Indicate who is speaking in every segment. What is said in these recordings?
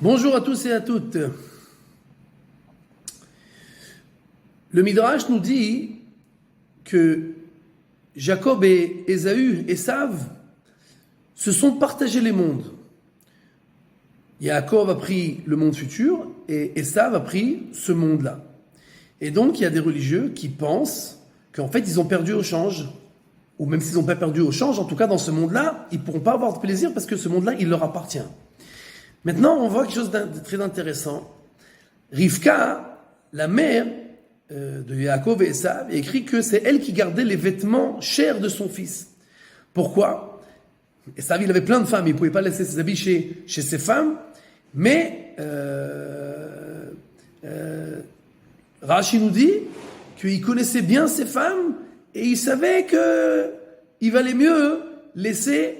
Speaker 1: Bonjour à tous et à toutes. Le Midrash nous dit que Jacob et Ésaü, Esav, se sont partagés les mondes. Jacob a pris le monde futur et Esav a pris ce monde-là. Et donc, il y a des religieux qui pensent qu'en fait, ils ont perdu au change. Ou même s'ils n'ont pas perdu au change, en tout cas, dans ce monde-là, ils ne pourront pas avoir de plaisir parce que ce monde-là, il leur appartient. Maintenant, on voit quelque chose de très intéressant. Rivka, la mère de Yaakov et Esav, écrit que c'est elle qui gardait les vêtements chers de son fils. Pourquoi? Esav, il avait plein de femmes, il ne pouvait pas laisser ses habits chez ses femmes, mais Rashi nous dit qu'il connaissait bien ses femmes et il savait qu'il valait mieux laisser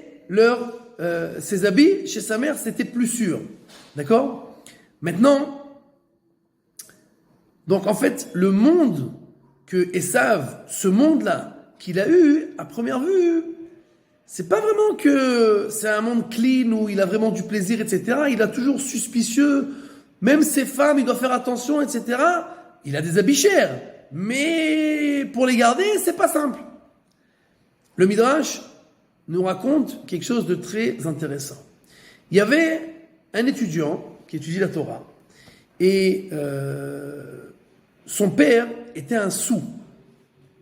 Speaker 1: ses habits chez sa mère, c'était plus sûr. D'accord? Maintenant, donc en fait, le monde que Esav, ce monde-là, qu'il a eu, à première vue, c'est pas vraiment que c'est un monde clean où il a vraiment du plaisir, etc. Il a toujours suspicieux, même ses femmes, il doit faire attention, etc. Il a des habits chers, mais pour les garder, c'est pas simple. Le Midrash nous raconte quelque chose de très intéressant. Il y avait un étudiant qui étudie la Torah et son père était un soûl,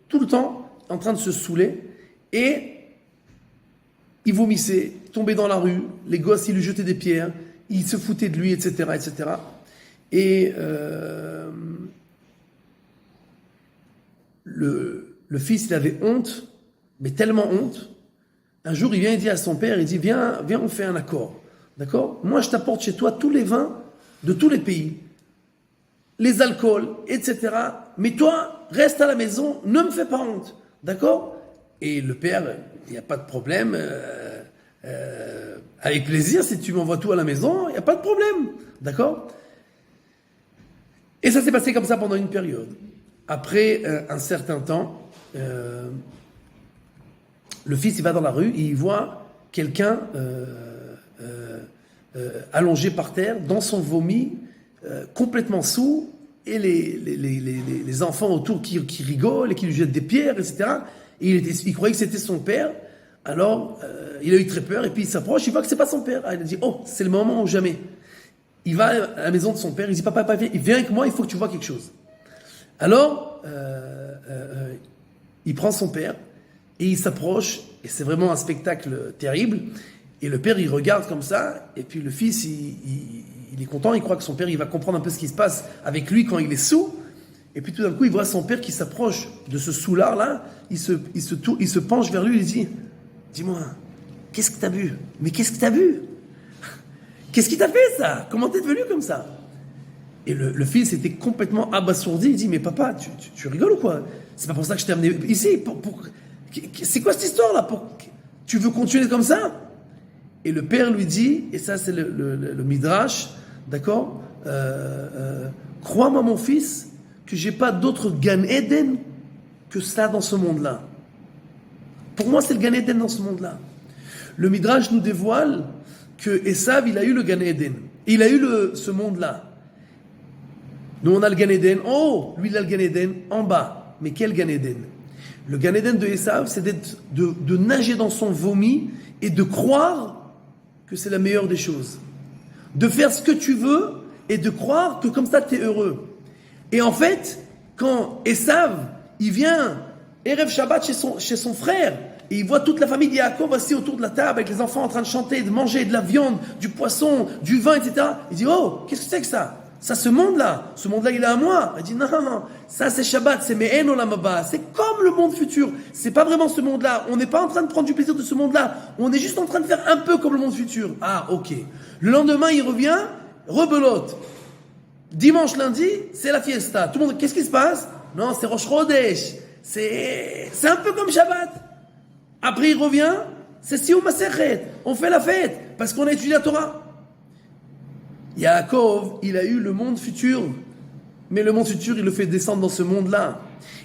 Speaker 1: tout le temps en train de se saouler et il vomissait, tombait dans la rue, les gosses ils lui jetaient des pierres, ils se foutaient de lui, etc., etc. Et le fils il avait honte, mais tellement honte. Un jour, il vient et dit à son père, il dit, viens, on fait un accord. D'accord? Moi, je t'apporte chez toi tous les vins de tous les pays, les alcools, etc. Mais toi, reste à la maison, ne me fais pas honte. D'accord? Et le père, il n'y a pas de problème, avec plaisir, si tu m'envoies tout à la maison, il n'y a pas de problème. D'accord? Et ça s'est passé comme ça pendant une période. Après un certain temps, le fils, il va dans la rue et il voit quelqu'un allongé par terre, dans son vomi, complètement saoul, et les enfants autour qui rigolent et qui lui jettent des pierres, etc. Et il croyait que c'était son père. Alors, il a eu très peur et puis il s'approche, il voit que c'est pas son père. Ah, il a dit, oh, c'est le moment ou jamais. Il va à la maison de son père, il dit, papa, viens avec moi, il faut que tu vois quelque chose. Alors, il prend son père, et il s'approche, et c'est vraiment un spectacle terrible. Et le père, il regarde comme ça, et puis le fils, il est content, il croit que son père, il va comprendre un peu ce qui se passe avec lui quand il est saoul. Et puis tout d'un coup, il voit son père qui s'approche de ce soulard-là, il se penche vers lui, il dit, dis-moi, qu'est-ce que t'as bu? Mais qu'est-ce que t'as bu? Qu'est-ce qui t'a fait ça? Comment t'es devenu comme ça? Et le fils était complètement abasourdi, il dit, mais papa, tu rigoles ou quoi? C'est pas pour ça que je t'ai amené ici, c'est quoi cette histoire-là? Tu veux continuer comme ça? Et le père lui dit, et ça c'est le Midrash, d'accord? Crois-moi mon fils, que j'ai pas d'autre Gan Eden que ça dans ce monde-là. Pour moi c'est le Gan Eden dans ce monde-là. Le Midrash nous dévoile que Esav il a eu le Gan Eden. Il a eu ce monde-là. Nous on a le Gan Eden en haut, lui il a le Gan Eden en bas. Mais quel Gan Eden? Le Gan Eden de Esav, c'est de nager dans son vomi et de croire que c'est la meilleure des choses. De faire ce que tu veux et de croire que comme ça, tu es heureux. Et en fait, quand Esav, il vient, Erev Shabbat chez son frère, et il voit toute la famille d'Yaakov assis autour de la table avec les enfants en train de chanter, de manger de la viande, du poisson, du vin, etc. Il dit, oh, qu'est-ce que c'est que ça? Ça, ce monde-là, il est à moi. Il dit, non, ça c'est Shabbat, c'est Me'en Olam Haba. C'est comme le monde futur. C'est pas vraiment ce monde-là. On n'est pas en train de prendre du plaisir de ce monde-là. On est juste en train de faire un peu comme le monde futur. Ah, ok. Le lendemain, il revient, rebelote. Dimanche, lundi, c'est la fiesta. Tout le monde, qu'est-ce qui se passe? Non, c'est Rosh Chodesh. C'est un peu comme Shabbat. Après, il revient, c'est Siyum Masechet. On fait la fête parce qu'on a étudié la Torah. Yaakov, il a eu le monde futur, mais le monde futur, il le fait descendre dans ce monde-là.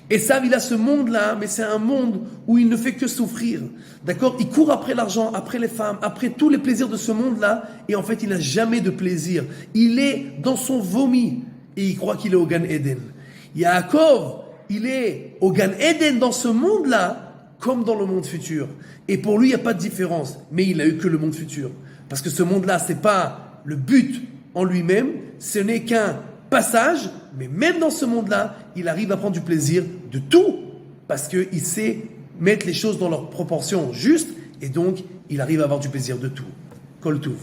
Speaker 1: Esav, il a ce monde-là, mais c'est un monde où il ne fait que souffrir. D'accord? Il court après l'argent, après les femmes, après tous les plaisirs de ce monde-là, et en fait, il n'a jamais de plaisir. Il est dans son vomi, et il croit qu'il est au Gan Eden. Yaakov, il est au Gan Eden dans ce monde-là, comme dans le monde futur. Et pour lui, il n'y a pas de différence. Mais il n'a eu que le monde futur. Parce que ce monde-là, ce n'est pas le but en lui-même, ce n'est qu'un passage, mais même dans ce monde-là, il arrive à prendre du plaisir de tout, parce qu'il sait mettre les choses dans leur proportion juste, et donc il arrive à avoir du plaisir de tout. Kol Tuv.